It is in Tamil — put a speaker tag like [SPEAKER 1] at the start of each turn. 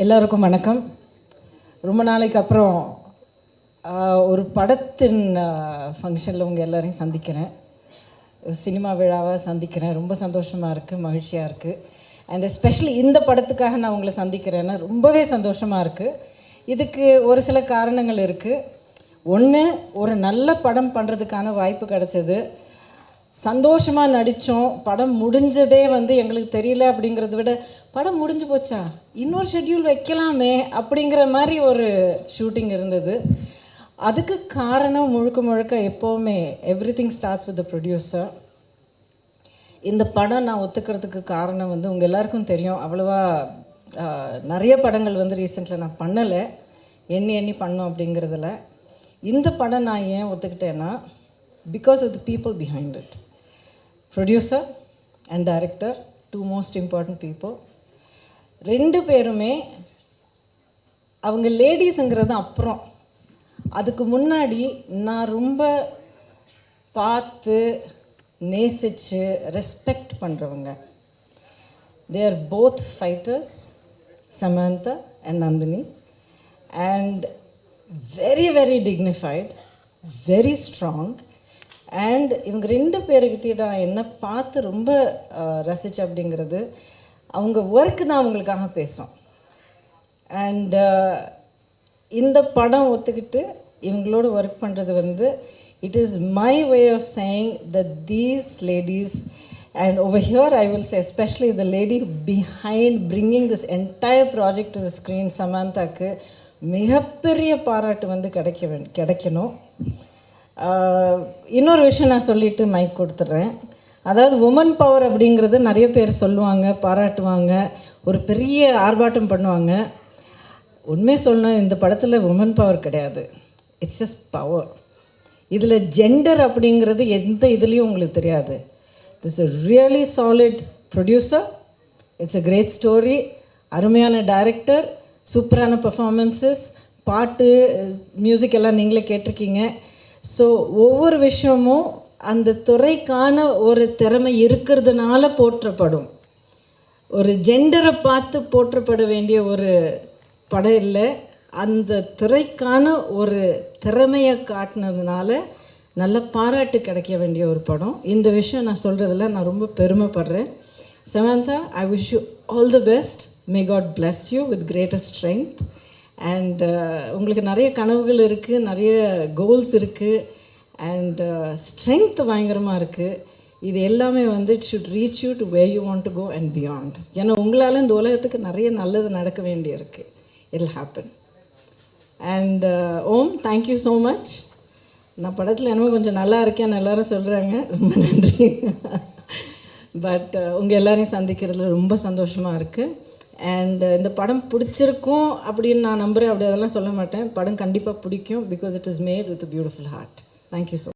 [SPEAKER 1] எல்லாருக்கும் வணக்கம். ரொம்ப நாளைக்கு அப்புறம் ஒரு படத்தின் ஃபங்க்ஷனில் உங்கள் எல்லோரையும் சந்திக்கிறேன். சினிமா விழாவை சந்திக்கிறேன். ரொம்ப சந்தோஷமாக இருக்குது, மகிழ்ச்சியாக இருக்குது. அண்ட் எஸ்பெஷலி இந்த படத்துக்காக நான் உங்களை சந்திக்கிறேன்னா ரொம்பவே சந்தோஷமாக இருக்குது. இதுக்கு ஒரு சில காரணங்கள் இருக்குது. ஒன்று, ஒரு நல்ல படம் பண்ணுறதுக்கான வாய்ப்பு கிடச்சிது. சந்தோஷமாக நடித்தோம். படம் முடிஞ்சதே எங்களுக்கு தெரியல அப்படிங்கிறத விட, படம் முடிஞ்சு போச்சா, இன்னொரு ஷெட்யூல் வைக்கலாமே அப்படிங்கிற மாதிரி ஒரு ஷூட்டிங் இருந்தது. அதுக்கு காரணம் முழுக்க எப்போவுமே everything starts with the producer. இந்த படம் நான் ஒத்துக்கிறதுக்கு காரணம் உங்கள் எல்லாருக்கும் தெரியும். அவ்வளோவா நிறைய படங்கள் ரீசெண்டில் நான் பண்ணலை, எண்ணி பண்ணோம் அப்படிங்கிறதுல. இந்த படம் நான் ஏன் ஒத்துக்கிட்டேன்னா, because of the people behind it. Producer and director, two most important people. ரெண்டு பேருமே அவங்க லேடிஸுங்கிறது அப்புறம். அதுக்கு முன்னாடி நான் ரொம்ப பார்த்து நேசித்து ரெஸ்பெக்ட் பண்ணுறவங்க. they are both fighters, Samantha and Nandini, and very very dignified, very strong. And இவங்க ரெண்டு பேருக்கிட்டே நான் என்ன பார்த்து ரொம்ப ரசித்தேன் அப்படிங்கிறது, அவங்க ஒர்க்கு தான் அவங்களுக்காக பேசும். அண்ட் இந்த படம் ஒத்துக்கிட்டு இவங்களோட ஒர்க் பண்ணுறது it is my way of saying that these ladies, and over here I will say especially the lady behind bringing this entire project to the screen, சமந்தாக்கு மிகப்பெரிய பாராட்டு கிடைக்கணும். இன்னொரு விஷயம் நான் சொல்லிவிட்டு மைக் கொடுத்துட்றேன். அதாவது உமன் பவர் அப்படிங்கிறது நிறைய பேர் சொல்லுவாங்க, பாராட்டுவாங்க, ஒரு பெரிய ஆர்ப்பாட்டம் பண்ணுவாங்க. உண்மையை சொல்லணும், இந்த படத்தில் உமன் பவர் கிடையாது, இட்ஸ் ஜஸ்ட் பவர். இதில் ஜெண்டர் அப்படிங்கிறது எந்த இதுலேயும் உங்களுக்கு தெரியாது. This is really solid producer, it's a great story, அருமையான டைரக்டர், சூப்பரான பர்ஃபார்மன்ஸஸ், பாட்டு, மியூசிக் எல்லாம் நீங்களே கேட்டிருக்கீங்க. ஸோ ஒவ்வொரு விஷயமும் அந்த துறைக்கான ஒரு திறமை இருக்கிறதுனால போற்றப்படும். ஒரு ஜெண்டரை பார்த்து போற்றப்பட வேண்டிய ஒரு படம் இல்லை, அந்த துறைக்கான ஒரு திறமையை காட்டினதுனால நல்ல பாராட்டு கிடைக்க வேண்டிய ஒரு படம். இந்த விஷயம் நான் சொல்கிறதுல நான் ரொம்ப பெருமைப்படுறேன். Samantha, I wish you all the best. May God bless you with greater strength. And உங்களுக்கு நிறைய கனவுகள் இருக்குது, நிறைய கோல்ஸ் இருக்குது, அண்ட் ஸ்ட்ரென்த் பயங்கரமாக இருக்குது. இது எல்லாமே it should reach you to where you want to go and beyond. ஏன்னா உங்களால் இந்த உலகத்துக்கு நிறைய நல்லது நடக்க வேண்டியிருக்கு. It will happen. And um, thank you so much. நான் படத்தில் என்னமோ கொஞ்சம் நல்லா இருக்கேன்னு எல்லோரும் சொல்கிறாங்க, ரொம்ப நன்றி. பட் உங்கள் எல்லோரையும் சந்திக்கிறதுல ரொம்ப சந்தோஷமாக இருக்குது. அண்ட் இந்த படம் பிடிச்சிருக்கும் அப்படின்னு நான் நம்புகிறேன். அப்படி அதெல்லாம் சொல்ல மாட்டேன். படம் கண்டிப்பாக பிடிக்கும், because it is made with a beautiful heart. Thank you so